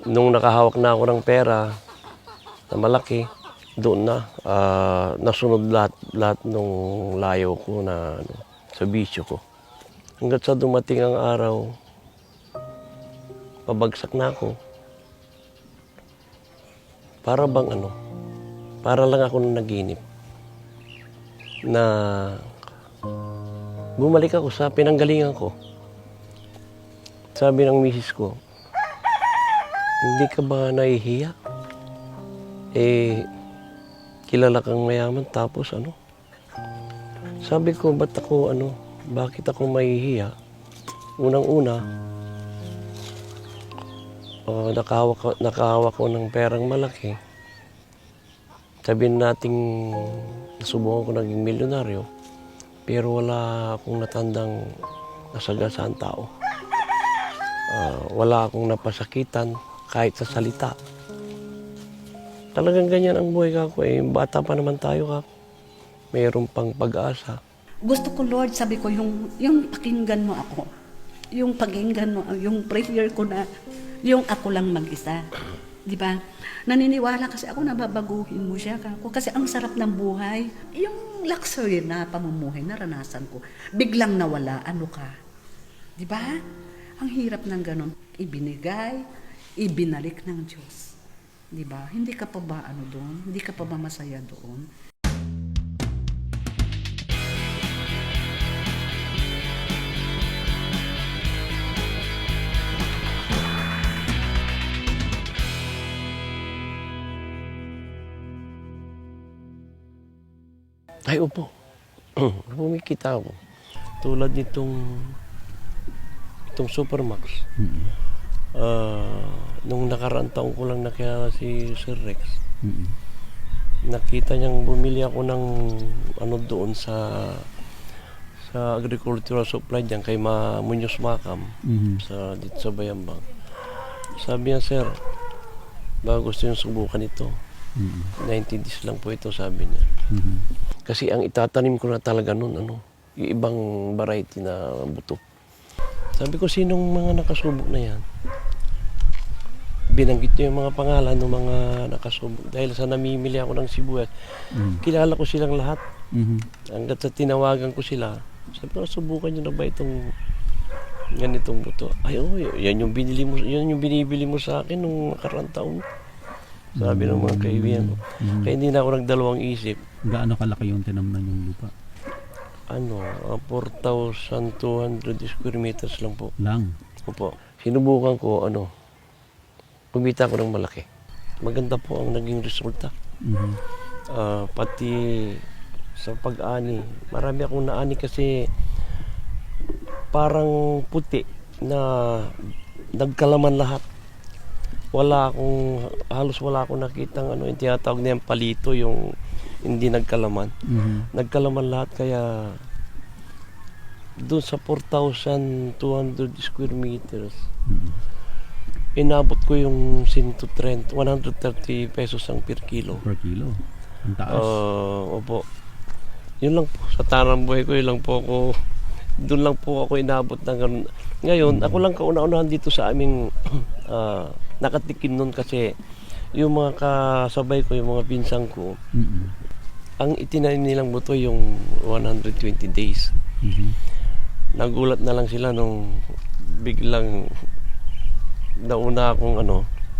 Nung nakahawak na ako ng pera na malaki, doon na nasunod lahat nung layo ko na sa bisyo ko. Hanggat sa dumating ang araw, pabagsak na ako. Para bang para lang ako naginip na bumalik ako sa pinanggalingan ko. Sabi ng misis ko, hindi ka ba nahihiya? Kilala kang mayaman tapos Sabi ko, bakit ako mahihiya? Unang-una, nakahawak ko ng perang malaki. Sabihin nating nasubukan ko naging milyonaryo, pero wala akong natandang nasagasaan tao. Wala akong napasakitan kahit sa salita. Talagang ganyan ang buhay kako bata pa naman tayo kako. Mayroon pang pag-asa. Gusto ko, Lord, sabi ko, yung pakinggan mo ako. Yung pakinggan mo, yung prayer ko na, yung ako lang mag-isa. Di ba? Naniniwala kasi ako na babaguhin mo siya kako. Kasi ang sarap ng buhay. Yung luxury na pamumuhay, naranasan ko. Biglang nawala, ka? Di ba? Ang hirap ng ganun. Ibinigay, ibinalik ng Diyos. Di ba? Hindi ka pa ba doon? Hindi ka pa ba masaya doon? Ay, opo. Pumikita ako. Tulad itong Supermax. Nung nakaraang taon ko lang nakilala si Sir Rex. Nakita niyang bumili ako ng doon sa agricultural supply diyan kay Muñoz Macam dito sa Bayambang. Sabi niya, sir, baka gusto niyong subukan ito. 90 days lang po ito, sabi niya. Kasi ang itatanim ko na talaga noon, yung ibang variety na buto. Sabi ko, sinong mga nakasubok na yan? Binanggit niyo yung mga pangalan ng mga nakasubok. Dahil sa namimili ako ng sibuyas, kilala ko silang lahat. Hanggat sa tinawagan ko sila, sabi ko, subukan niyo na ba itong ganitong buto? Ay, yan yung binibili mo sa akin nung nakaraang taon. Sabi ng mga kaibigan ko. Kaya hindi na ako nagdalawang isip. Gaano kalaki yung tinamnan yung lupa? 4,200 square meters lang po. Lang? Opo. Sinubukan ko, kumita ko ng malaki. Maganda po ang naging resulta. Pati sa pag-ani. Marami akong naani kasi parang puti na nagkalaman lahat. Halos wala akong nakitang yung tinatawag na yung palito, yung hindi nagkalaman. Nagkalaman lahat, kaya doon sa 4,200 square meters, inabot ko yung 130 pesos ang per kilo. Per kilo? Ang taas? Opo. Yun lang po. Sa tanang buhay ko, doon lang po ako inabot ng ganun. Ngayon, ako lang kauna-unahan dito sa aming nakatikim nun kasi yung mga kasabay ko, yung mga pinsang ko, ang itinanim nilang buto yung 120 days. Nagulat na lang sila nung biglang nauna akong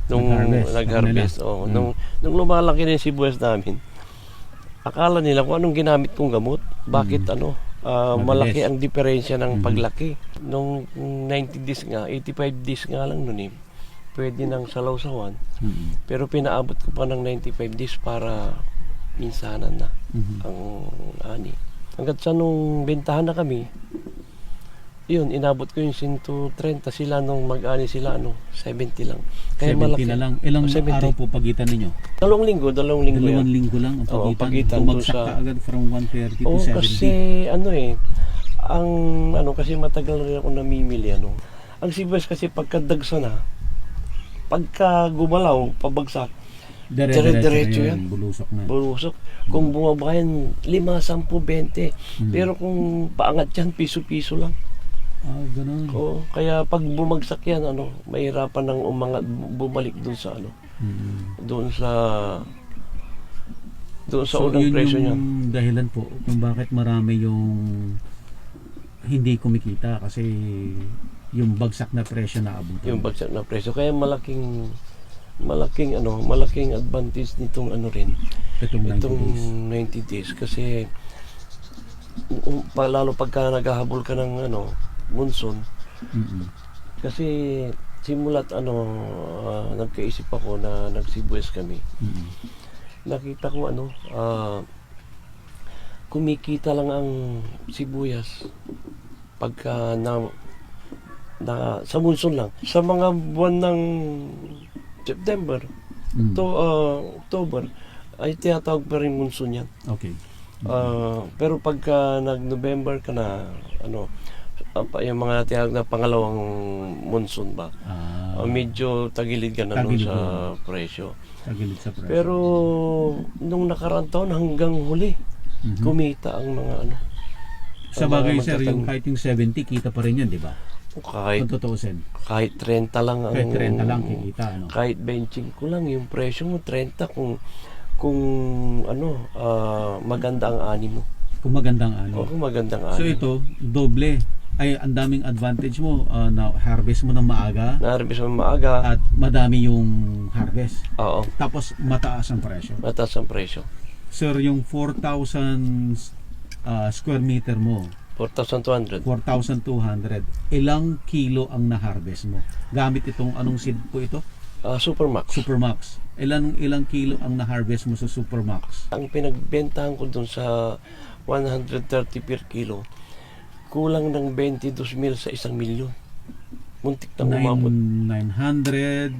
nung nag-harvest. Nung lumalaki na yung sibuyas namin, akala nila kung anong ginamit kong gamot. Bakit malaki ang diferensya ng paglaki. Nung 90 days nga, 85 days nga lang nun pwede nang salawsawan. Pero pinaabot ko pa ng 95 days para minsanan na ang ani. Hanggat sa nung bentahan na kami, yun, inabot ko yung 130. Sila nung mag-ani sila, 70 lang. Kaya 70 malaki. na lang. Ilang 70. araw po pagitan ninyo? 2 linggo. 2 linggo yan. 2 linggo lang ang pagitan. Pagitan Bumagsak doon ka agad from 130 to 70. Kasi kasi matagal rin ako namimili. Ang sibuyas kasi pagkadagsa na, pagka gumalaw, pabagsak, dire-diretso yan. Bulusok na. Bulusok. Kung bumaba yan, 5, 10, 20. Pero kung paangat yan, piso-piso lang. Ganun. Oo, kaya pag bumagsak yan, mahirapan ng umangat, bumalik doon sa doon sa So, unang yun presyo niya. yung dahilan po kung bakit marami yung hindi kumikita kasi yung bagsak na presyo na abutan. Yung bagsak na presyo. Kaya malaking advantage nitong rin. Itong 90 Itong days. 90 days kasi lalo pagka naghahabol ka ng monsoon. Mm-mm. Kasi simulat nagkaisip ako na nagsibuyas kami. Mm-mm. Nakita ko kumikita lang ang sibuyas pagka sa monsoon lang. Sa mga buwan ng September Mm. to October ay tinatawag pa rin monsoon yan. Okay. Pero pagka nag-November ka na yung mga tinatawag na pangalawang monsoon ba, medyo tagilid ka na nun Tagilid sa na. presyo. Tagilid sa presyo. Pero nung nakaraang taon hanggang huli, Mhm. kumita ang mga Sa ang bagay mga sir, yung magtatanim. kahit yung 70, kita pa rin yan, di ba? kahit Kung tutuusin. kahit 30 lang ang Kahit 30 lang kikita, ano? kahit 25 lang yung presyo mo 30 kung maganda ang ani mo. Kung magandang ano. Kung magandang ani. So ito, doble. Ay, ang daming advantage mo na harvest mo ng maaga Na-harvest mo maaga. at madami yung harvest. Oo. Tapos mataas ang presyo. Mataas ang presyo. Sir, yung 4,000 square meter mo, 4,200. 4,200, ilang kilo ang na-harvest mo? Gamit itong anong seed po ito? Supermax. Supermax. Ilang kilo ang na-harvest mo sa Supermax? Ang pinagbentahan ko dun sa 130 per kilo, kulang ng 22,000 sa 1,000,000. Muntik nang umabot. 972.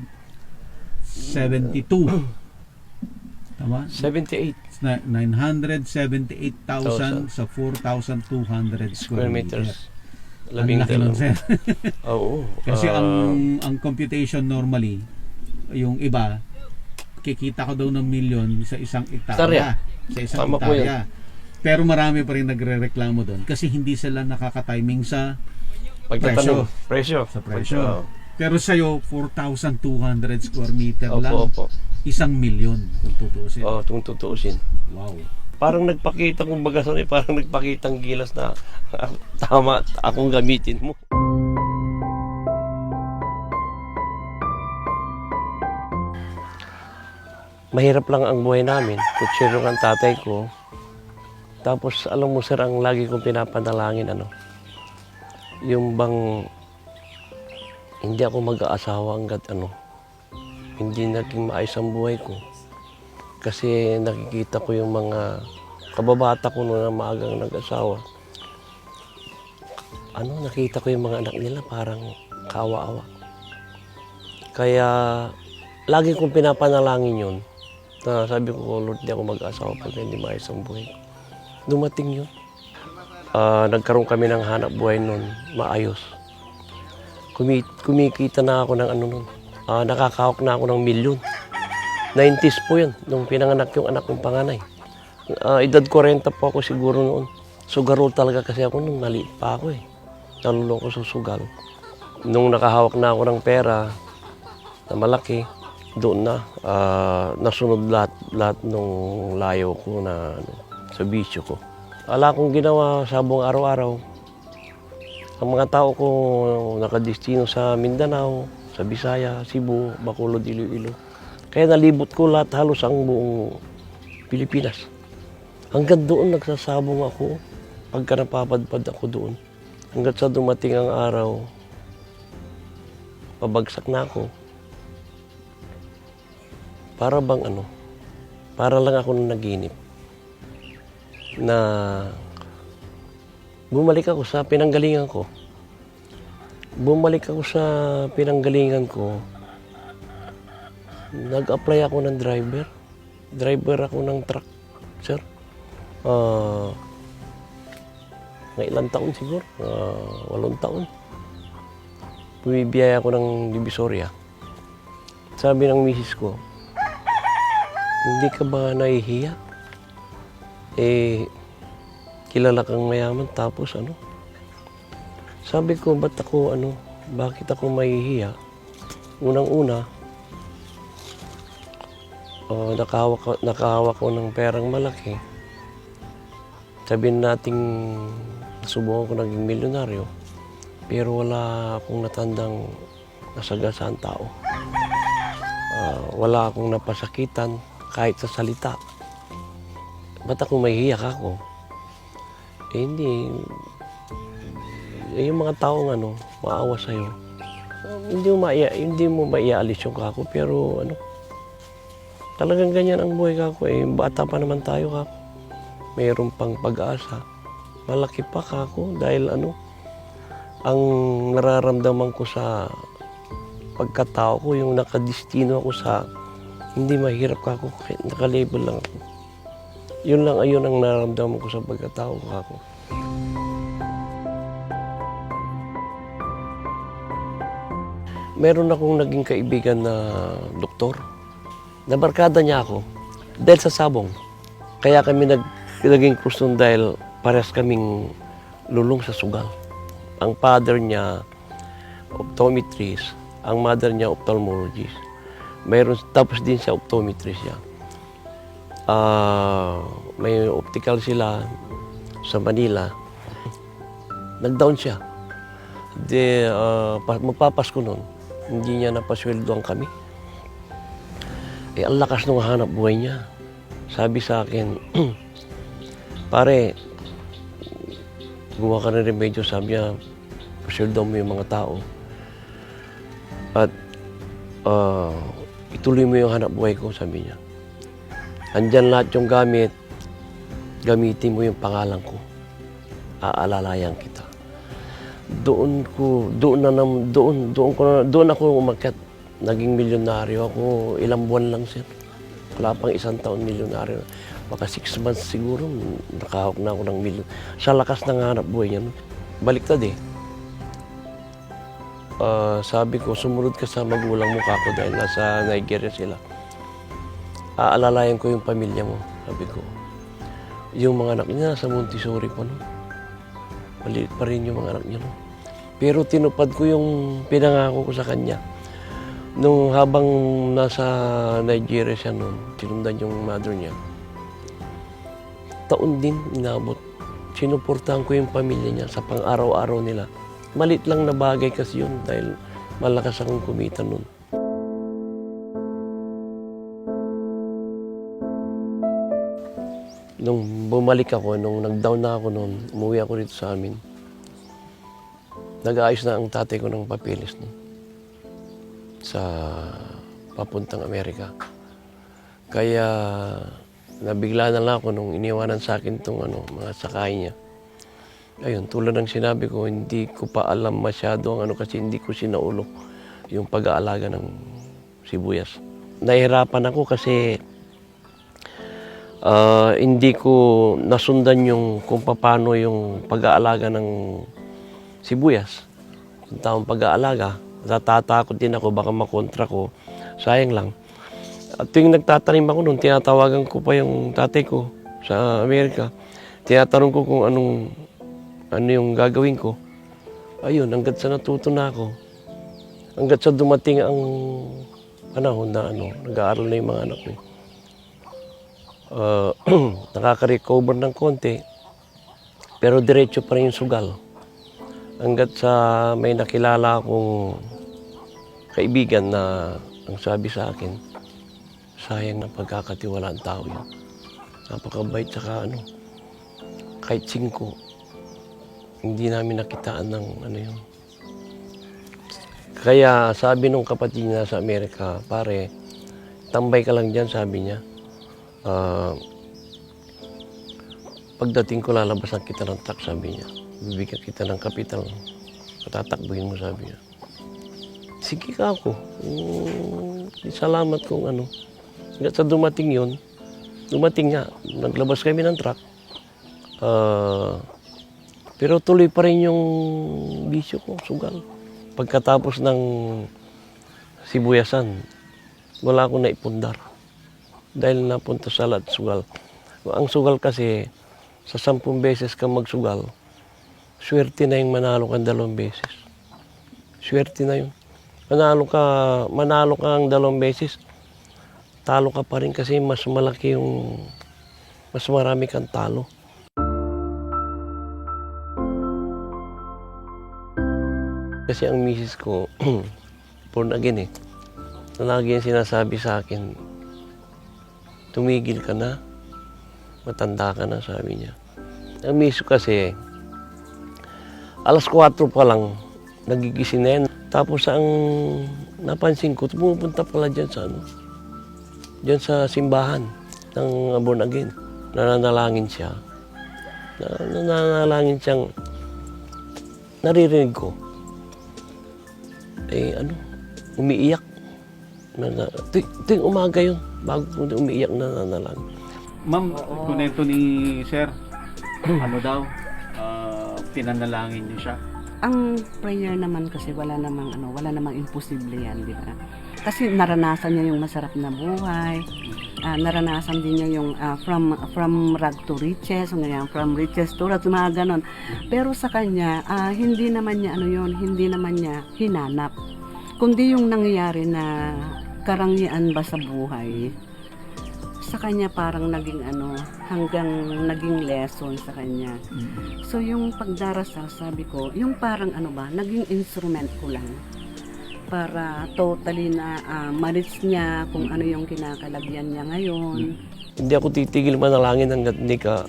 Tama? 78 978,000 sa 4,200 square meters. Ang laki nun, sir. Oo. Kasi ang computation normally, yung iba, kikita ko daw ng milyon sa isang hektarya. Sa isang Tama po hektarya. Pero marami pa rin nagre-reklamo doon kasi hindi sila nakaka-timing sa Pagtatanong. Presyo. sa presyo. Pero sa'yo, 4,200 square meter lang, Opo. 1,000,000 kung tutuusin. Oo, kung tutuusin. Wow. Parang nagpakita kung baga parang nagpakitang gilas na tama akong gamitin mo. Mahirap lang ang buhay namin. Kutsiro ang tatay ko. Tapos alam mo sir, ang lagi kong pinapanalangin yung bang hindi ako mag-aasawa hanggat hindi naging maayos ang buhay ko. Kasi nakikita ko yung mga kababata ko na maagang nag-asawa. Nakita ko yung mga anak nila parang kaawa-awa. Kaya lagi kong pinapanalangin yun. Na sabi ko, Lord, di ako mag-asawa pag hindi maayos ang buhay ko. Dumating yun. Nagkaroon kami ng hanap buhay nun, maayos. Kumikita na ako ng nun. Nakakahawak na ako ng milyon. 90s po yun, nung pinanganak yung anak kong panganay. Edad 40 po ako siguro noon. Sugarol talaga kasi ako nung maliit pa ako eh. Nalulong ko sa sugal. Nung nakahawak na ako ng pera na malaki, doon na nasunod lahat nung layo ko na sa bisyo ko. Wala akong ginawa sa buong araw-araw. Ang mga tao ko nakadestino sa Mindanao, sa Bisaya, Cebu, Bacolod, Iloilo. Kaya nalibot ko lahat halos ang buong Pilipinas. Hanggang doon nagsasabong ako pagka napapadpad ako doon. Hanggang sa dumating ang araw, pabagsak na ako. Para bang para lang ako naginip na bumalik ako sa pinanggalingan ko. Nag-apply ako ng driver. Driver ako ng truck, sir. Ng ilang taon siguro, 8 taon. Bumibiyaya ako ng Divisoria. Sabi ng misis ko, hindi ka ba nahihiya? Kilala kang mayaman tapos Sabi ko, bakit ako mahihiya? Unang-una, nakahawak ko ng perang malaki. Sabihin nating subukan ko naging milyonaryo, pero wala akong natandang nasagasaan tao. Wala akong napasakitan kahit sa salita. Ba't ako mahihiyak ako? Hindi. Yung mga taong maawa sa'yo, hindi mo maiaalis yung kako, pero talagang ganyan ang buhay kako. Bata pa naman tayo kako. Mayroon pang pag-asa. Malaki pa kako dahil ang nararamdaman ko sa pagkatao ko, yung nakadistino ako sa hindi mahirap kako, nakalabel lang ako. Ayun ang nararamdaman ko sa pagkatao ko kako. Meron akong naging kaibigan na doktor. Nabarkada niya ako dahil sa sabong. Kaya kami naging close nun dahil parehas kaming lulong sa sugal. Ang father niya, optometrist. Ang mother niya, ophthalmologist. Tapos din siya, optometrist siya. May optical sila sa Manila. Nag-down siya. Magpapasko nun. Hindi niya napasweldoan kami. Ang lakas nung hanap buhay niya. Sabi sa akin, pare, gumawa ka ng remedyo. Sabi niya, pasweldoan mo yung mga tao. At ituloy mo yung hanap buhay ko, sabi niya. Andyan lahat yung gamit. Gamitin mo yung pangalan ko. Aalalayan kita. Doon ako umakyat. Naging milyonaryo ako. Ilang buwan lang, sir. Wala pang 1 taon milyonaryo. Baka 6 months siguro, nakahawak na ako ng milyon. Sa lakas ng hanap buhay niya. Baliktad eh. Sabi ko, sumunod ka sa magulang mo kako dahil nasa Nigeria sila. Aalalayan ko yung pamilya mo, sabi ko. Yung mga anak niya, nasa Montessori pa, no? Maliit pa rin yung mga anak niya, no? Pero tinupad ko yung pinangako ko sa kanya. Nung habang nasa Nigeria siya noon, sinundan yung mother niya. Taon din inabot. Sinuportahan ko yung pamilya niya sa pang-araw-araw nila. Malit lang na bagay kasi yun dahil malakas akong kumita noon. Nung bumalik ako, nung nag-down na ako noon, umuwi ako dito sa amin. Nag-aayos na ang tatay ko ng papeles no? Sa papuntang Amerika. Kaya nabigla na lang ako nung iniwanan sa akin itong mga sakay niya. Ayun, tulad ng sinabi ko, hindi ko pa alam masyado ang kasi hindi ko sinaulo yung pag-aalaga ng sibuyas. Nahihirapan ako kasi hindi ko nasundan yung kung paano yung pag-aalaga ng sibuyas. Yung taong pag-aalaga, natatakot din ako, baka makontra ko. Sayang lang. At tuwing nagtatanim ako noon, tinatawagan ko pa yung tatay ko sa Amerika. Tinatanong ko kung ano yung gagawin ko. Ayun, hanggat sa natuto na ako. Hanggat sa dumating ang panahon na nag-aaral na yung mga anak ko. Nakaka-recover ng konti, pero diretso pa rin yung sugal. Hanggat sa may nakilala akong kaibigan na ang sabi sa akin, sayang na pagkakatiwalaan tao yun. Napakabait saka kahit 5, hindi namin nakitaan ng yun. Kaya sabi nung kapatid niya sa Amerika, pare, tambay ka lang dyan, sabi niya. Pagdating ko, lalabasan kita ng truck, sabi niya. Bibigyan kita ng kapital, patatakbuhin mo, sabi niya. Sige ka ako. Salamat kung Hanggat sa dumating yun, dumating nga, naglabas kami ng truck. Pero tuloy pa rin yung bisyo ko, sugal. Pagkatapos ng sibuyasan, wala akong naipundar. Dahil napunta sa lahat sugal. Ang sugal kasi, sa 10 beses ka magsugal, swerte na yung manalo ka 2 beses. Swerte na yun. Manalo ka ang 2 beses, talo ka pa rin kasi mas marami kang talo. Kasi ang misis ko, born again eh. Lagi yung sinasabi sa akin, tumigil ka na, matanda ka na, sabi niya. Ang misis ko kasi, alas 4 pa lang, nagigising na yan. Tapos ang napansin ko, pumupunta pala dyan sa simbahan ng born again. Nananalangin siya. Nananalangin siyang, naririnig ko. Umiiyak. Tuwing umaga yun, bago umiiyak na nanalangin. Ma'am, kunento ni Sir, ano daw, pinanalangin niyo siya. Ang prayer naman kasi wala namang imposible yan, di ba? Kasi naranasan niya yung masarap na buhay, naranasan din niya yung from rag to riches, ganyan, from riches to rags, mga ganon. Pero sa kanya, hindi naman niya hinanap. Kundi yung nangyayari na karangyaan ba sa buhay, sa kanya parang naging hanggang naging lesson sa kanya. So yung pagdarasal, sabi ko, yung parang naging instrument ko lang para totally na ma-reach niya kung ano yung kinakalagyan niya ngayon. Hindi ako titigil manalangin hanggat hindi ka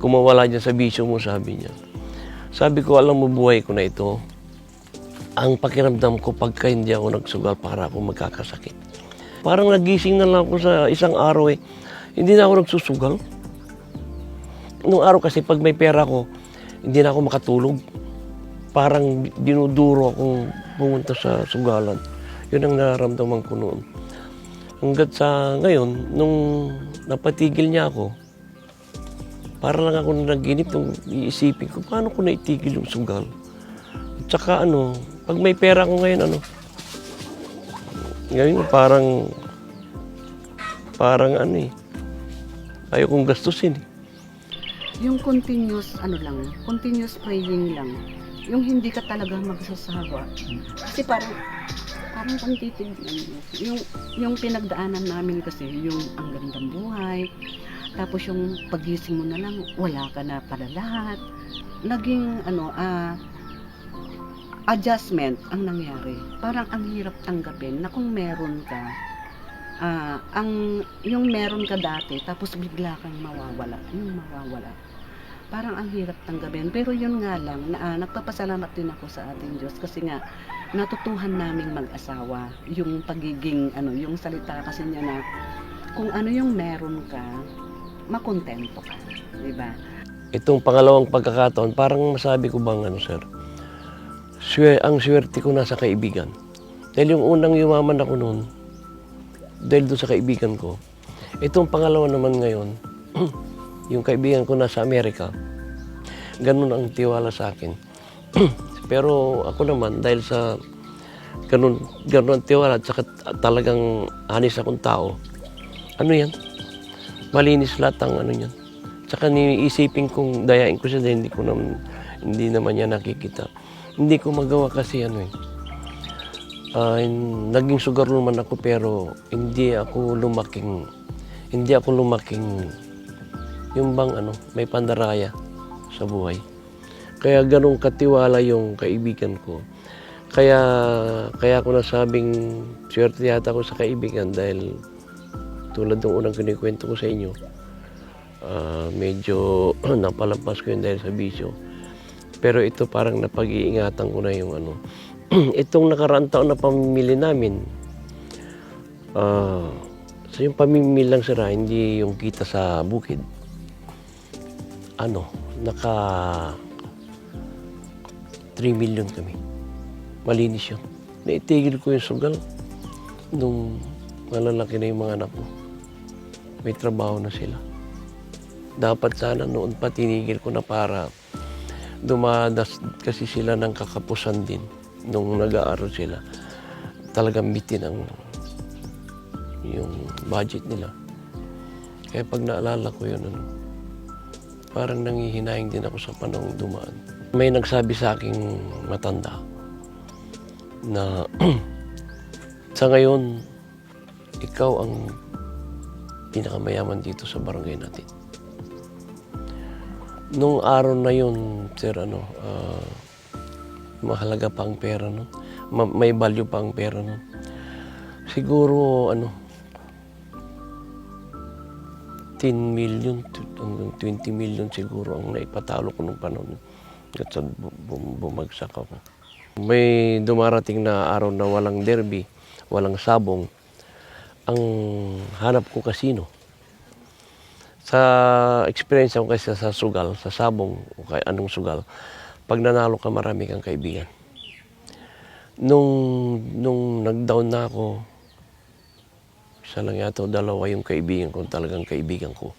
kumawala dyan sa bisyo mo, sabi niya. Sabi ko, alam mo, buhay ko na ito. Ang pakiramdam ko pagka hindi ako nagsugal para ako magkakasakit. Parang nagising na lang ako sa isang araw eh. Hindi na ako nagsusugal. Nung araw kasi pag may pera ko, hindi na ako makatulog. Parang dinuduro akong pumunta sa sugalan. Yun ang nararamdaman ko noon. Hanggat sa ngayon, nung napatigil niya ako, para lang ako naginip nung iisipin ko, paano ko naitigil yung sugal? At saka pag may pera ko ngayon, ngayon parang ayaw kong gastusin eh. Yung continuous praying lang. Yung hindi ka talaga magsasawa. Kasi parang kung titignan mo, yung pinagdaanan namin kasi, yung ang gandang buhay, tapos yung pagising mo na lang, wala ka na pala lahat. Naging adjustment ang nangyari. Parang ang hirap tanggapin na kung meron ka, yung meron ka dati, tapos bigla kang mawawala. Parang ang hirap tanggapin. Pero yun nga lang, nagpapasalamat din ako sa ating Diyos kasi nga, natutuhan naming mag-asawa. Yung pagiging, yung salita kasi niya na, kung ano yung meron ka, makontento ka. Diba? Itong pangalawang pagkakataon, parang masabi ko bang sir, ang swerte ko nasa kaibigan. Dahil yung unang yumaman ako noon, dahil doon sa kaibigan ko, itong pangalawa naman ngayon, yung kaibigan ko nasa Amerika, ganun ang tiwala sa akin. Pero ako naman, dahil sa ganun ang tiwala at saka talagang honest akong tao, yan? Malinis lahat ang yan. Tsaka niisipin kong dayain ko siya dahil hindi naman niya nakikita. Hindi ko magawa kasi naging sugar naman ako pero hindi ako lumaking yung bang may pandaraya sa buhay. Kaya ganun katiwala yung kaibigan ko. Kaya ako nasabing swerte yata ako sa kaibigan dahil tulad ng unang kinikwento ko sa inyo, medyo napalampas ko yun dahil sa bisyo. Pero ito parang napag-iingatan ko na yung itong nakaraang taon na pamimili namin, so yung pamimili lang sira, hindi yung kita sa bukid. Naka 3 million kami. Malinis yun. Naitigil ko yung sugal nung malalaki na yung mga anak ko. May trabaho na sila. Dapat sana noon pa tinigil ko na para dumadas kasi sila ng kakapusan din nung nag-aaral sila. Talagang bitin yung budget nila. Kaya pag naalala ko yun, parang nangihinayang din ako sa panahong dumaan. May nagsabi sa aking matanda na sa ngayon, ikaw ang pinakamayaman dito sa barangay natin. Nung araw na yun, sir, mahalaga pa ang pera nun. May value pa ang pera nun. Siguro, 10 million hanggang 20 million siguro ang naipatalo ko nung panahon. Kasi bumagsak ako. May dumarating na araw na walang derby, walang sabong. Ang hanap ko kasino. Sa experience ko kasi sa sugal, sa sabong, o kaya anong sugal, pag nanalo ka, marami kang kaibigan. Nung nag-down na ako, isa lang yata o dalawa yung kaibigan ko, talagang kaibigan ko.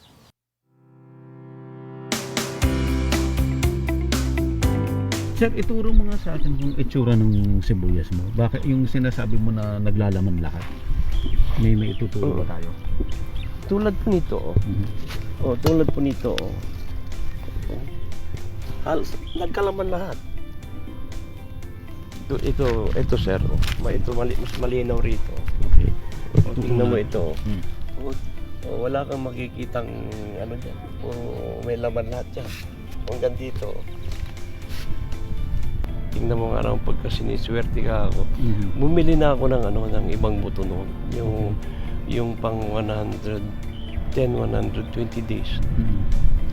Sir, ituro mo nga sa akin kung itsura ng sibuyas mo. Bakit yung sinasabi mo na naglalaman lahat? May ituturo ba tayo? Tulad po nito, tulad po nito, halos nagkalaman lahat. Ito sir, mas malinaw rito. Okay. Tingnan mo ito. Wala kang makikitang dyan. May laman lahat dyan. Hanggang dito. Tingnan mo nga lang pagka siniswerte ka ako. Bumili na ako ng ibang buto noon. Yung pang 120 days.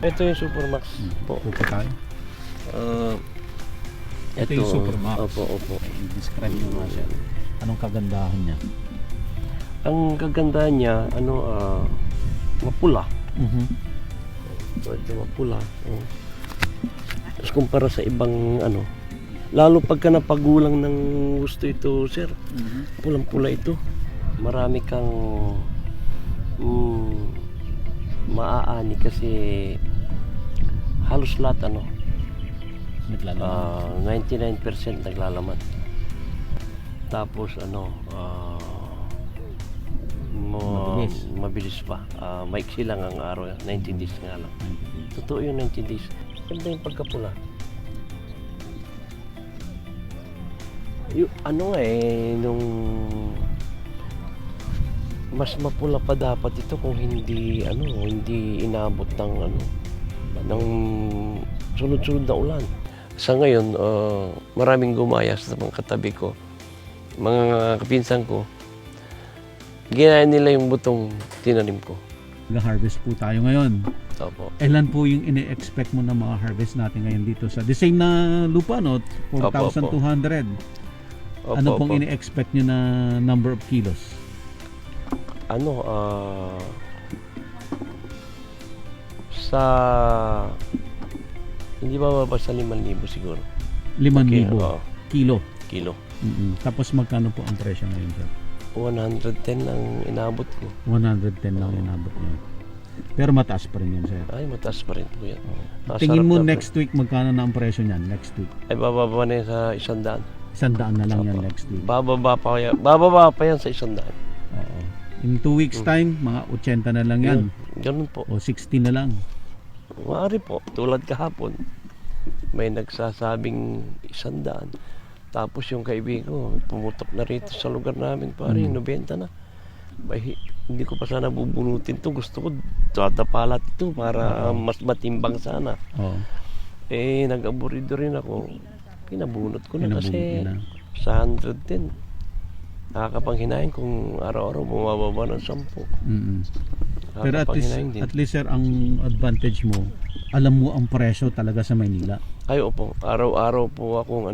Ito yung Supermax po. Pupo tayo. Ito yung Supermax. Opo. Describe nyo nga siya. Anong kagandahan niya? Ang kagandahan niya, mapula. Ito mapula. Tapos kumpara sa ibang lalo pagka napagulang ng gusto ito, sir, pulang-pula ito. Marami kang maaani kasi halos lahat 99% naglalaman. Tapos mabilis pa. Maiksi lang ang araw, 19 days nga lang. Totoo yung 19 days. Ganda yung pagkapula. Nung mas mapula pa dapat ito kung hindi inabot ng sunod-sunod na ulan. Sa ngayon, maraming gumaya sa mga katabi ko, mga kapinsan ko. Ginaya nila yung butong tinanim ko. Nag-harvest po tayo ngayon. Opo. Ilan po yung ine-expect mo na mga harvest natin ngayon dito sa the same na lupa, no? 4,200. Ano pong ine-expect nyo na number of kilos? Hindi ba sa 5,000 siguro? 5,000 kilo. Tapos magkano po ang presyo ngayon, sir? 110 ang inabot ko. 110 lang inabot niyo. Pero mataas pa rin yun, sir. Ay, mataas pa rin po yan. Tingin mo next week magkano na ang presyo niyan next week? Ay, bababa na yan sa 100. 100 na lang yan next week. Bababa pa yan sa 100. Oo. In 2 weeks time, mga 80 na lang yan. Ganun po. O 60 na lang. Maaari po, tulad kahapon, may nagsasabing 100. Tapos yung kaibigan ko, pumutok na rito sa lugar namin, pare, 90 na. Hindi ko pa sana bubunutin to. Gusto ko tatapalat ito para mas matimbang sana. Nag-aburido rin ako. Pinabunot ko na kasi sa 110. Nakakapanghinahin kung araw-araw bumababa ng 10. Pero at least sir, ang advantage mo, alam mo ang presyo talaga sa Maynila. Ay, opo. Araw-araw po akong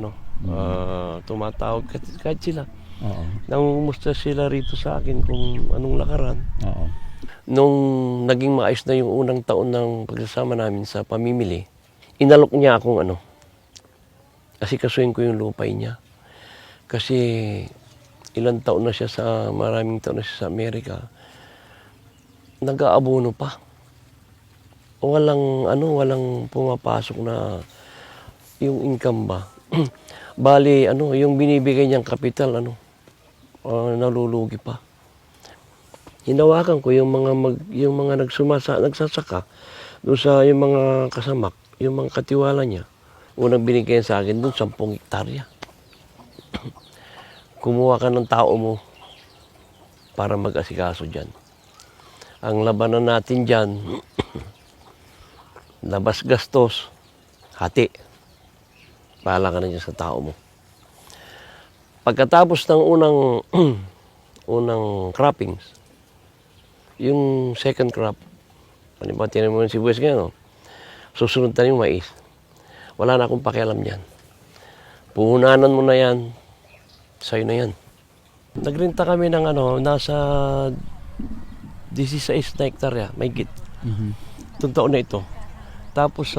tumatawag kahit sila. Nangumusta sila rito sa akin kung anong lakaran. Nung naging maayos na yung unang taon ng pagsasama namin sa pamimili, inalok niya akong kasi kasuhin ko yung lupay niya. Kasi maraming taon na siya sa Amerika. Nag-aabono pa. Walang pumapasok na yung income ba. Bali, yung binibigay niyang kapital, nalulugi pa. Hinawakan ko yung nagsasaka doon sa yung mga kasamak, yung mga katiwala niya. Unang binigay sa akin doon, 10 hektarya. Kumuha ka ng tao mo para mag-asikaso dyan. Ang labanan natin dyan, labas gastos, hati. Pahala ka na dyan sa tao mo. Pagkatapos ng unang croppings, yung second crop, ano ba, tinan mo yung sibuyas ngayon, no? Susunod tayo yung mais. Wala na akong pakialam yan. Puhunanan mo na yan, sa'yo na yan. Nagrenta kami ng nasa 16 na hektarya, may git. Itong taon na ito. Tapos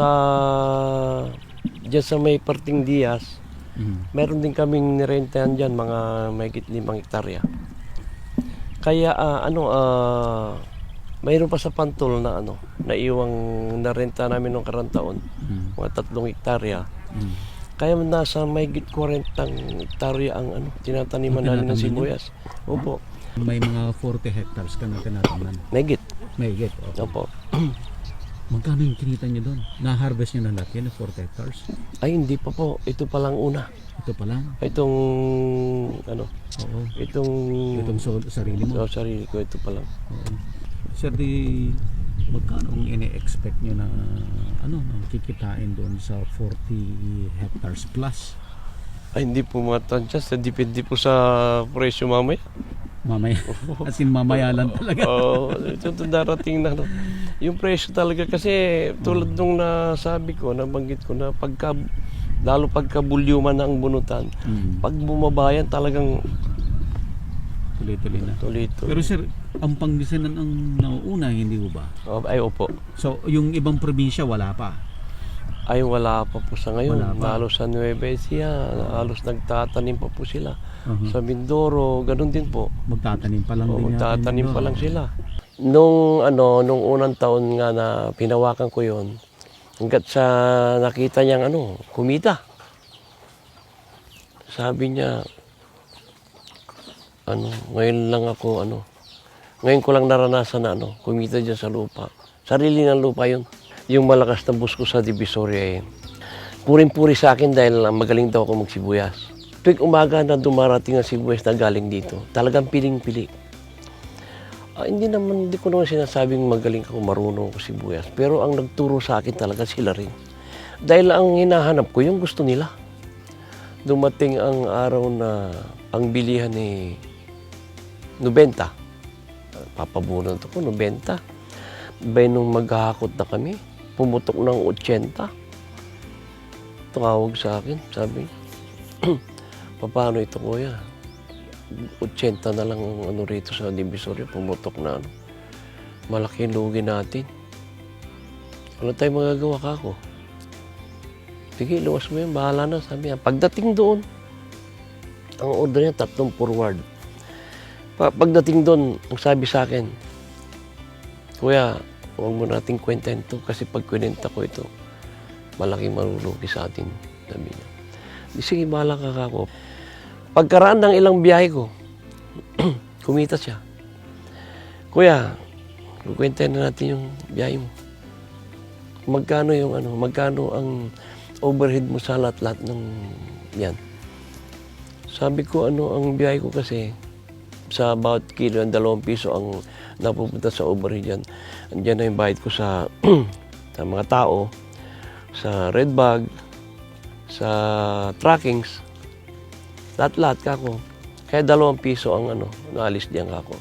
dyan sa may parting Diaz, meron din kaming nirentahan dyan, mga may git 5 hektarya. Kaya mayroon pa sa Pantol na naiwang narenta namin noong karang taon, mga 3 hektarya. Kaya nasa may git 40 hektarya ang tinataniman namin ng sibuyas. Opo. May mga 40 hectares ka na tinataman. May git. May git. Okay. Opo. Magkano yung kinita nyo doon? Na-harvest nyo na lahat yan, 40 hectares? Ay, hindi pa po. Ito pa lang una. Ito pa lang? Itong, Oo. itong Sarili mo? sarili ko, ito pa lang. Oo. Sir, magkano ang ini-expect nyo na kikitain doon sa 40 hectares plus? Ay, hindi po matansya. Depende po sa presyo mamaya. Mamaya. As in mamaya lang talaga. Oo, ito darating na. Yung presyo talaga kasi tulad nung nasabi ko, nabanggit ko na lalo pagka bulyuman na ang bunutan, pag bumabayan talagang tuloy-tuloy na. tuloy-tuloy. Pero sir, ang Pangasinan ang nauuna, hindi ho ba? Ay, opo. So, yung ibang probinsya wala pa? Ay, wala pa po sa ngayon. Wala pa. Halos sa Nueva Ecija, halos nagtatanim pa po sila. Uh-huh. Sa Mindoro, ganun din po. Magtatanim pa lang din. Magtatanim pa lang sila. Nung unang taon nga na pinawakan ko yon, hanggat sa nakita niyang kumita. Sabi niya, ngayon lang ako, ngayon ko lang naranasan na kumita dyan sa lupa. Sarili ng lupa yun. Yung malakas na bus ko sa Divisoria yun. Puring-puri sa akin dahil magaling daw ako magsibuyas. Tuwing umaga na dumarating ang sibuyas na galing dito, talagang piling-pili. Hindi ko naman sinasabing magaling ako, marunong ako sibuyas. Pero ang nagturo sa akin talaga sila rin. Dahil ang hinahanap ko, yung gusto nila. Dumating ang araw na ang bilihan ni 90. Papabunan ito ko, 90. Bay nung maghahakot na kami, pumutok ng 80. Tumawag sa akin, sabi, paano ito kuya? 80 na lang rito sa Divisoria, pumutok na Malaking lugi natin. Wala tayong magagawa ka ako. Sige, luwas mo yan, bahala na, sabi niya. Pagdating doon, ang order niya 3 forward. Pagdating doon, ang sabi sa akin, kuya, huwag mo nating kwentahin ito kasi pag kwenta ko ito, malaking malulugi sa atin, sabi niya. Sige, bahala ka ako. Pagkaraan ng ilang biyahe ko, kumita siya. Kuya, kukwentahin na natin yung biyahe mo. Magkano magkano ang overhead mo sa lahat-lahat ng yan? Sabi ko, ang biyahe ko kasi, sa bawat kilo, 2 piso ang napupunta sa overhead yan. Andiyan na yung bayad ko sa mga tao, sa red bag, sa trackings, lahat-lahat kako. Kaya 2 piso ang naalis diyan kako.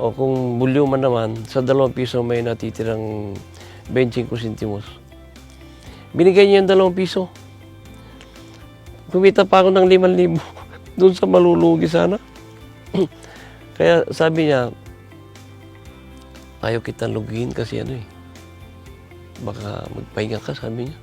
O kung bulyuman naman, sa 2 piso may natitirang 25 centimos. Binigay niya yung 2 piso. Kumita pa ako ng 5,000 doon sa malulugi sana. Kaya sabi niya, ayaw kita lugihin kasi baka magpahinga ka, sabi niya.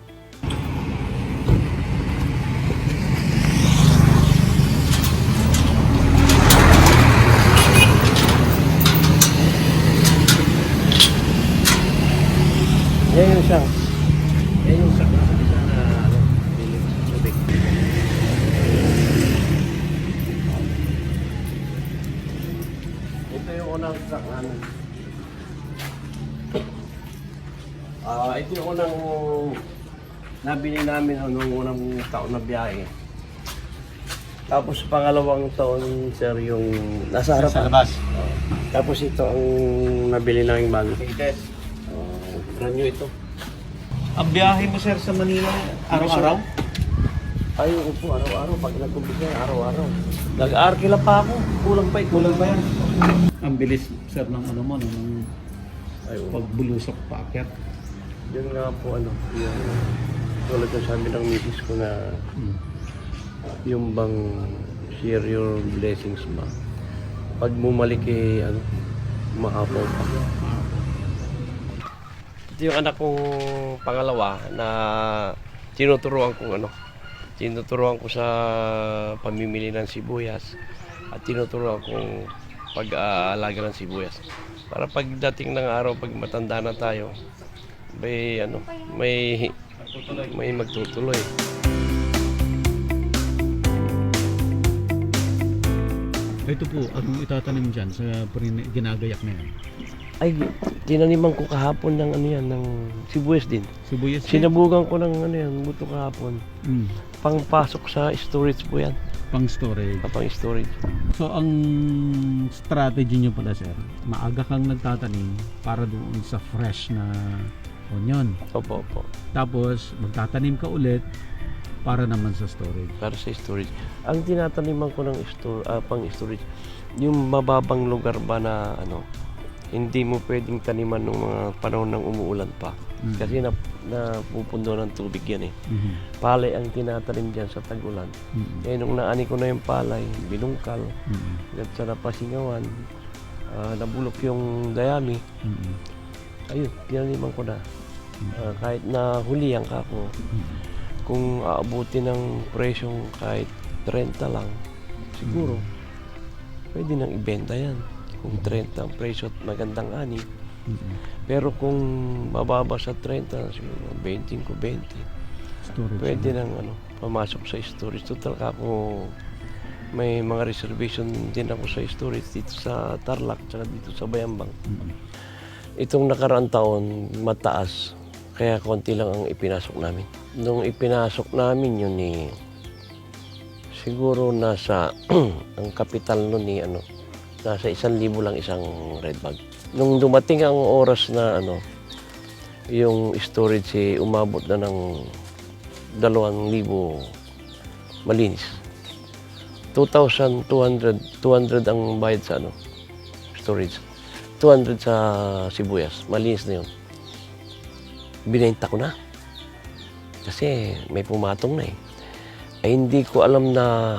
Yan yung sang. Yan yung sang. Sabi sana, piling tubig. Ito yung unang truck namin. Ito yung unang nabili namin noong unang taon na biyahe. Tapos pangalawang taon, sir, yung nasa harap. Sa labas. Tapos ito ang nabili namin bago. Brand new ito. Ang biyahe mo, sir, sa Manila, araw-araw? Ay, po, araw-araw. Pag nag-umpisa, araw-araw. Nag-arkila pa ako. Kulang pa ito. Kulang ba yan? Ang bilis, sir, ng ano mo, ng Ay, pagbulusok paakyat. yun nga po, yung tulad ng sabi ng misis ko na yung bang share your blessings ba? Pag bumalik maapaw pa. Ito yung anak kong pangalawa na tinuturuan ko sa pamimili ng sibuyas at tinuturuan kong pag-aalaga ng sibuyas. Para pagdating ng araw, pag matanda na tayo, may magtutuloy. Ito po, anong itatanim dyan sa ginagayak na yan? Ay, tinaniman ko kahapon ng ng sibuyas din. Sibuyas? Sinabugan ko ng buto kahapon. Pangpasok sa storage po yan. Pang storage. Pang storage. So, ang strategy nyo pala, sir, maaga kang nagtatanim para doon sa fresh na onion. Opo. Tapos, magtatanim ka ulit para naman sa storage. Para sa storage. Ang tinataniman ko ng pang storage, yung mababang lugar ba na hindi mo pwedeng taniman ng mga panahon ng umuulan pa. Kasi napupundo ng tubig yan eh. Palay ang tinatanim dyan sa tag-ulan. Eh nung naani ko na yung palay, binungkal, at sa napasingawan, nabulok yung dayami. Ayun, tinaniman ko na. Kahit na hulihan ka ako, kung aabuti ng presyong kahit 30 lang, siguro, pwede nang ibenta yan. Kung 30 ang presyo at magandang ani. Pero kung mababa sa 30, siguro 20 ko 20. Storage. Pwede nang pamasok sa storage. Total ako may mga reservation din ako sa storage dito sa Tarlac at dito sa Bayambang. Itong nakaraang taon, mataas. Kaya konti lang ang ipinasok namin. Nung ipinasok namin yun siguro nasa ang kapital nun nasa 1,000 lang isang red bag. Nung dumating ang oras na yung storage umabot na ng 2,000 malinis. 2,200 ang bayad sa storage. 200 sa sibuyas, malinis na yun. Binenta ko na. Kasi may pumatong na eh. Ay hindi ko alam na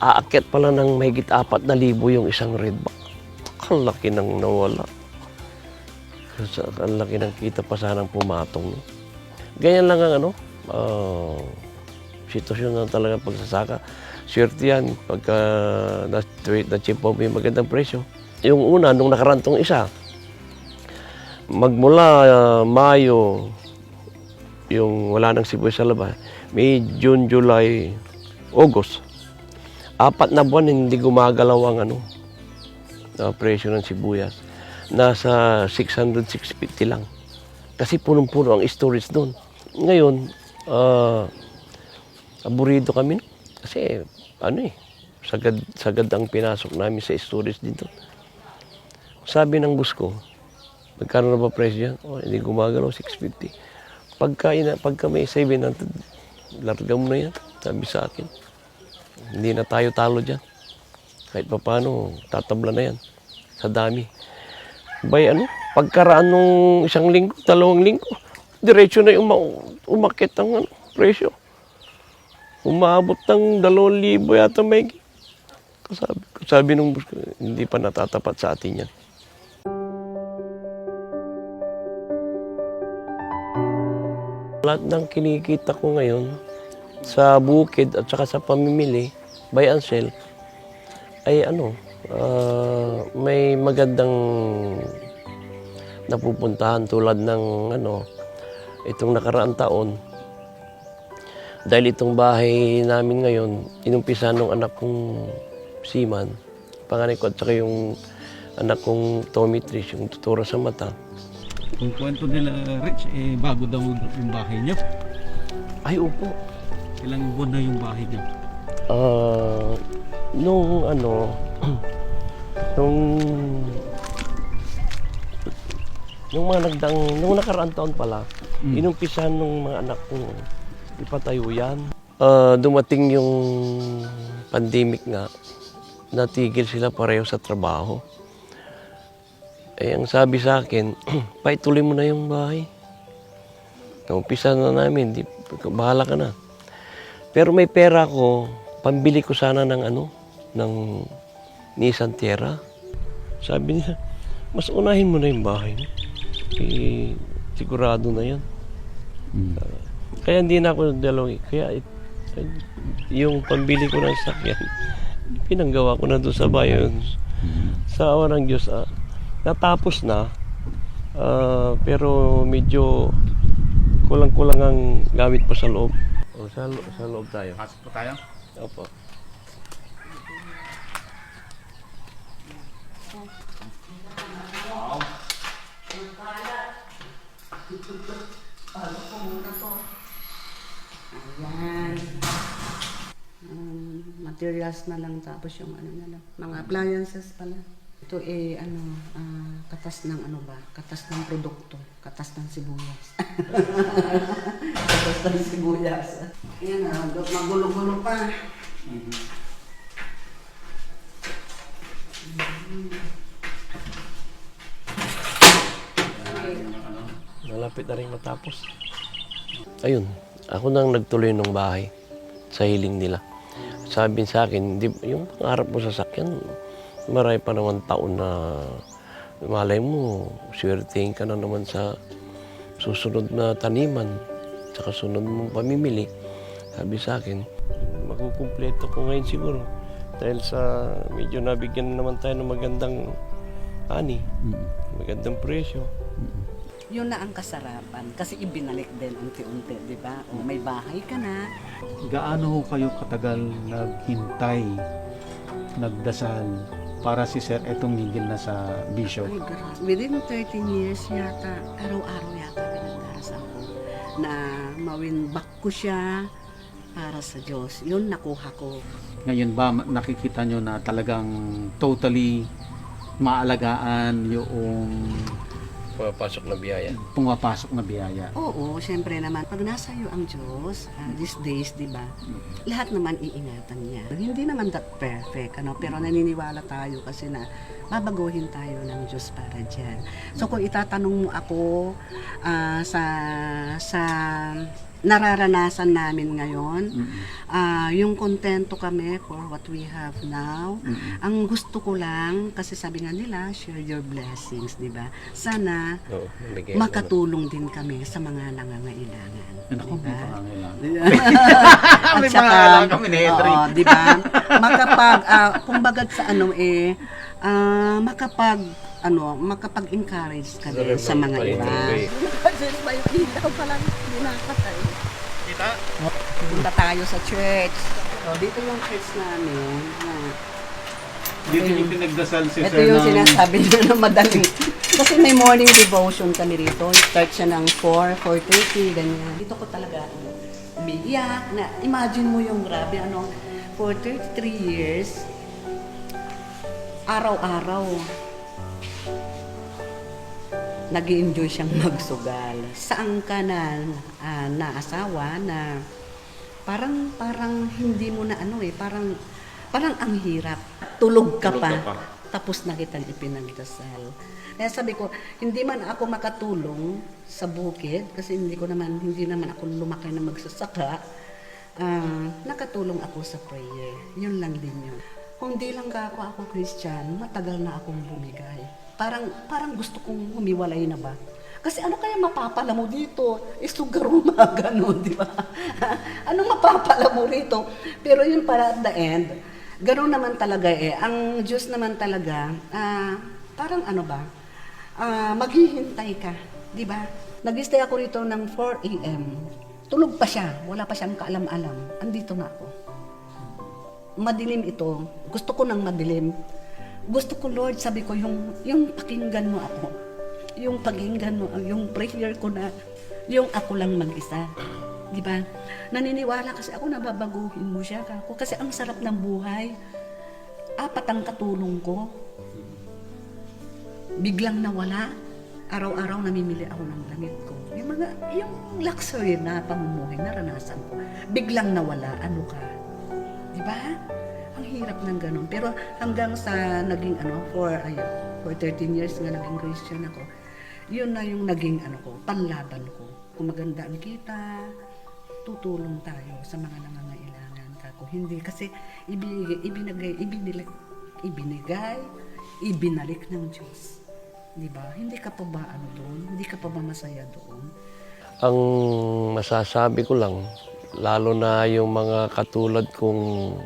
aakyat pala ng mahigit 4,000 yung isang red bag. Ang laki nang nawala. Ang laki ng kita pa sanang pumatong. No? Ganyan lang ang sitwasyon na talaga pagsasaka. Swerte yan pagka na-chip mo yung magandang presyo. Yung una, nung nakarantong isa, magmula Mayo, yung wala nang sibuyas sa labas, May, June, July, August. 4 na buwan hindi gumagalaw ang presyo ng sibuyas. Nasa 600, 650 lang. Kasi punong-puno ang storage doon. Ngayon, aburido kami. Kasi sagad ang pinasok namin sa storage dito. Sabi ng boss ko, magkano na ba presyo yan? Hindi gumagalaw, 650. Pagka may 700, larga mo na yan. Sabi sa akin. Hindi na tayo talo dyan. Kahit pa paano, tatabla na yan. Sa dami. Pagkaraan ng 1 linggo, 2 linggo, diretso na yung umakit ang presyo. Umabot ng 2,000 yata may. Sabi nung bus ko, hindi pa natatapat sa atin yan. Lahat ng kinikita ko ngayon sa bukid at saka sa pamimili, buy and sell, ay may magandang napupuntahan tulad ng itong nakaraang taon. Dahil itong bahay namin ngayon, inumpisa ng anak kong Seaman, panganay ko at saka yung anak kong Tommy Trish, yung tutura sa mata. Kung kwento nila, Rich, bago daw yung bahay niyo. Ay, opo. Ilang buwan na yung bahay niya? Nung ano, nung nung nakaraan taon pala, inumpisahan nung mga anak kong ipatayo yan. Dumating yung pandemic nga, natigil sila pareho sa trabaho. Eh, ang sabi sa akin, paituloy mo na yung bahay. Naumpisa na namin, bahala ka na. Pero may pera ko, pambili ko sana ng ng Nissan Terra. Sabi niya, mas unahin mo na yung bahay. Eh, sigurado na yan. Kaya hindi na ako dalawi. Kaya yung pambili ko ng sakyan, pinanggawa ko na doon sa bayan. Sa awa ng Diyos, natapos na. Pero medyo kulang-kulang ang gamit pa sa loob. O, sa loob tayo. Pasok po tayo? Opo. Ayan. Materials na lang tapos yung na lang. Mga appliances pala. Ito katas ng katas ng produkto, katas ng sibuyas. Katas ng sibuyas. Ayan magulo-gulo pa. Malapit na rin matapos. Ayun, ako nang nagtuloy ng bahay sa hiling nila. Sabi sa akin, yung pangarap mo sa sakyan, marami pa naman taon na malay mo, swertein ka na naman sa susunod na taniman, saka sunod mong pamimili. Sabi sa akin, makukumpleto ko ngayon siguro. Dahil sa medyo nabigyan naman tayo ng magandang magandang presyo. Yun na ang kasarapan kasi ibinalik din unti-unti, di ba? O may bahay ka na. Gaano ho kayo katagal naghintay, nagdasal para si Sir tumigil na sa bisyo? Ay, grabe. Within 13 years yata, araw-araw yata pinagdarasal ko na mawin-back ko siya para sa Diyos. Yun nakuha ko. Ngayon ba nakikita nyo na talagang totally maalagaan yung Pumapasok na biyaya. pumapasok na biyaya? Oo, syempre naman, pag nasa iyo ang Diyos, these days, di ba, lahat naman iingatan niya. Hindi naman that perfect, pero naniniwala tayo kasi na babaguhin tayo ng Diyos para dyan. So kung itatanong mo ako sa nararanasan namin ngayon, yung kontento kami for what we have now. Ang gusto ko lang, kasi sabi nga nila, share your blessings, di ba? Sana makatulong din kami sa mga nangangailangan. Ako, diba? may pangangailangan. At saka, kami ni Henry. di ba? Makapag, kumbaga sa makapag-encourage ka din sa mga iba. Kasi ba yung ilaw pa lang binakatay. Kita? Punta tayo sa church. Dito yung church namin. Dito yung pinagdasal si Ito Sir yung ng... sinasabi niya na madaling. Kasi may morning devotion kami rito. Start siya ng 4:30, ganyan. Dito ko talaga umiiyak na imagine mo yung grabe, for 33 years, araw-araw, nag-i-enjoy siyang magsugal. Saan ka na naasawa na parang hindi mo na parang ang hirap. Tulog ka pa. Tapos na kitang ipinagdasal. Kaya sabi ko, hindi man ako makatulong sa bukid kasi hindi naman ako lumaki na magsasaka. Nakatulong ako sa prayer. Yun lang din yun. Kung di lang ako Christian, matagal na akong bumigay. Parang gusto kong humiwalay na ba? Kasi ano kaya mapapala mo dito? Sugar gano'n, di ba? Anong mapapala mo rito? Pero yun para at the end, gano'n naman talaga Ang Diyos naman talaga, parang maghihintay ka, di ba? Nag-stay ako rito ng 4 a.m. Tulog pa siya, wala pa siyang kaalam-alam. Andito na ako. Madilim ito. Gusto ko ng madilim. Gusto ko, Lord, sabi ko, yung pakinggan mo ako. Yung pakinggan mo, yung prayer ko na, yung ako lang mag-isa. Di ba? Naniniwala kasi ako na babaguhin mo siya. Kako. Kasi ang sarap ng buhay. 4 ang katulong ko. Biglang nawala. Araw-araw namimili ako ng damit ko. Yung luxury na pamumuhay, naranasan ko. Biglang nawala, ano ka? Di ba? Ang hirap ng ganun. Pero hanggang sa naging for 13 years nga naging Christian ako, yun na yung naging panlaban ko. Kung maganda ang kita, tutulong tayo sa mga nangangailangan. Kako. Hindi kasi ibinalik ng Diyos. Di ba? Hindi ka pa ba doon? Hindi ka pa ba masaya doon? Ang masasabi ko lang, lalo na yung mga katulad kong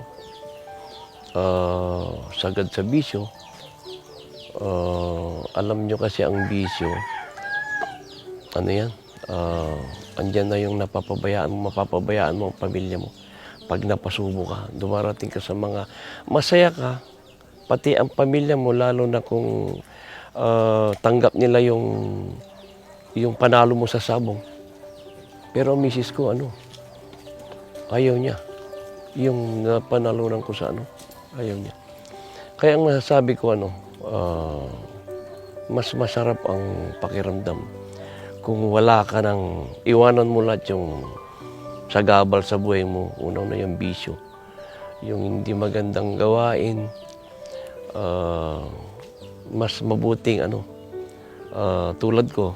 sagad sa bisyo, alam nyo kasi ang bisyo, ano yan, andyan na yung mapapabayaan mo ang pamilya mo. Pag napasubo ka, dumarating ka sa mga masaya ka, pati ang pamilya mo, lalo na kung tanggap nila yung panalo mo sa sabong. Pero ang misis ko, ayaw niya. Yung napanalunan ko sa ayaw niya. Kaya ang masasabi ko, mas masarap ang pakiramdam kung wala ka nang iwanan mo lahat yung sagabal sa buhay mo. Unang na yung bisyo, yung hindi magandang gawain, mas mabuting tulad ko,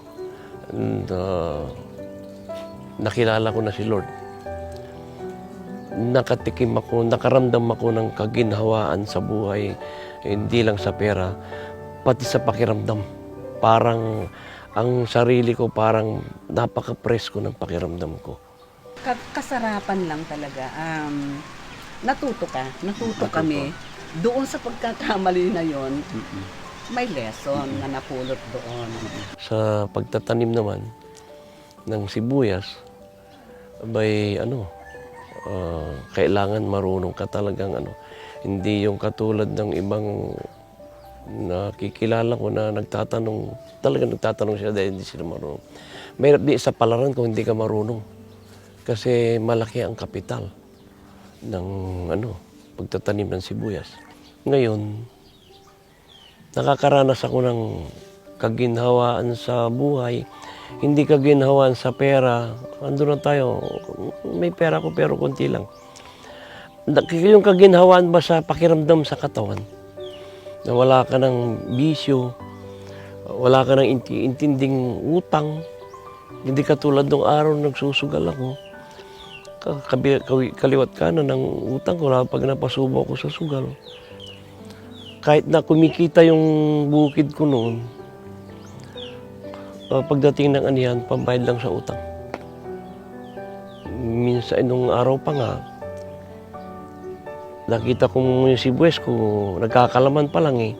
nakilala ko na si Lord. Nakatikim ako, nakaramdam ako ng kaginhawaan sa buhay, hindi lang sa pera, pati sa pakiramdam. Parang ang sarili ko parang napaka-presko ng pakiramdam ko. Kasarapan lang talaga. Natuto kami. Doon sa pagkakamali na yon, may lesson na napulot doon. Sa pagtatanim naman ng sibuyas, kailangan marunong ka talagang hindi yung katulad ng ibang nakikilala ko na nagtatanong siya dahil hindi sila marunong. Mahirap di sa palaran kung hindi ka marunong. Kasi malaki ang kapital ng pagtatanim ng sibuyas. Ngayon, nakakaranas ako ng kaginhawaan sa buhay. Hindi kaginhawaan sa pera. Ando na tayo, may pera ko pero konti lang. Yung kaginhawaan ba sa pakiramdam sa katawan? Na wala ka ng bisyo, wala ka ng intinding utang. Hindi katulad ng araw nagsusugal ako. Kaliwat kanan ng utang ko na pag napasubo ako sa sugal. Kahit na kumikita yung bukid ko noon, pagdating ng anihan, pambayad lang sa utang. Minsan, nung araw pa nga, nakita ko yung sibuyas ko, nagkakalaman pa lang eh.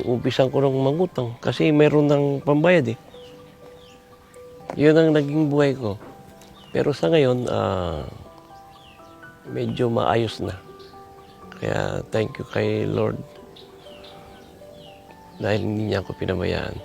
Umpisan ko ng mangutang kasi mayroon ng pambayad eh. Yun ang naging buhay ko. Pero sa ngayon, medyo maayos na. Kaya thank you kay Lord dahil hindi niya ako pinabayaan.